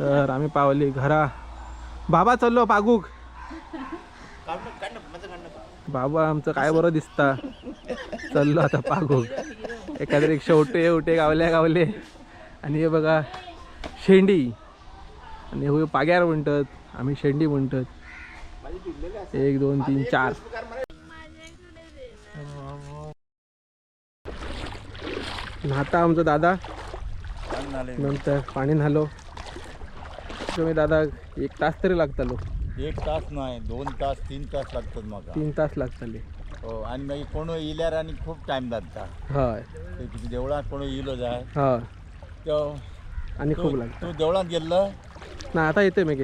तर आम्ही पावली घरा. बाबा चाललो पागूक. बाबा आमचं काय बरं दिसता. चाललो आता पागूक. एखाद्या शेवटे उठे गावले आणि हे बघा शेंडी आणि हे पाग्यार म्हणतात, आम्ही शेंडी म्हणतात. 1 2 3 4 न्हाता आमचा दादा. नंतर पाणी न्हालो तुम्ही दादा 1 तास तरी लागतलो. 1 तास नाही 2 तास 3 तास लागतात मग 3 तास लागतले. हो आणि मग कोण येल्यार आणि खूप टाइम लागता. हय देवळात कोण येलो जाय हय तो आणि खूप लागतं. तू देवळात गेल्लं ना आता येते मी.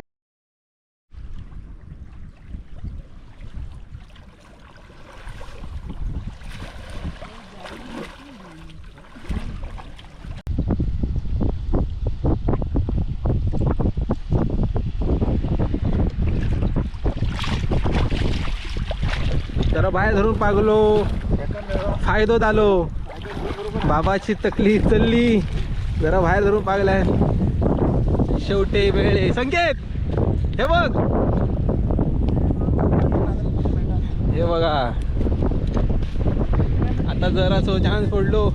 जरा बाहेर धरून पागलो फायदो झालो. बाबाची तकलीफ चालली जरा बाहेर धरून पागलाय. शेवटे वेळे संकेत हे बघ हे बघा आता जरा सो चान्स पडलो.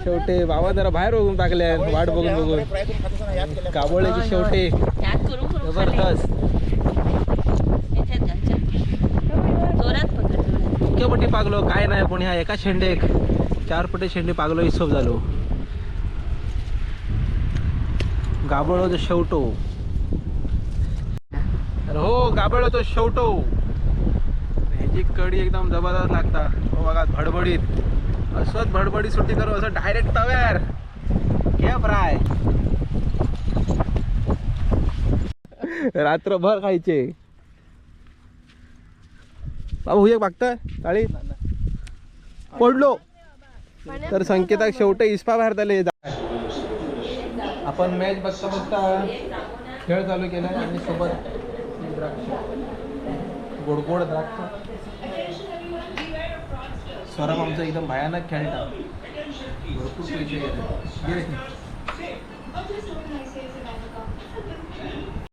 शेवटे बाबा जरा बाहेर बघून टाकल्या वाट बघून काबोळ्याचे शेवटे जबरदस्त. पटी पागलो काय नाही पण ह्या एका शेंडेक 4 पटे शेंडे पागलो हिशोब झालो. गाबळो तो शेवटो. हो गाबळो तो शेवटो. ह्याची कडी एकदम जबरदस्त लागता. हो बघा भडबडीत असंच भडबडीत सुट्टी करू असं डायरेक्ट तव्यार घ्या फ्राय. रात्रभर खायचे. बाबू एक बघताय ताळी पडलो तर संकेताक शेवटे इस्पा बाहेर झाले. आपण मॅच बघता बघता खेळ चालू केला आणि सोबत द्राक्ष गोड द्राक्ष. स्वरम आमचं एकदम भयानक खेळता. भरपूर पैसे घेतात.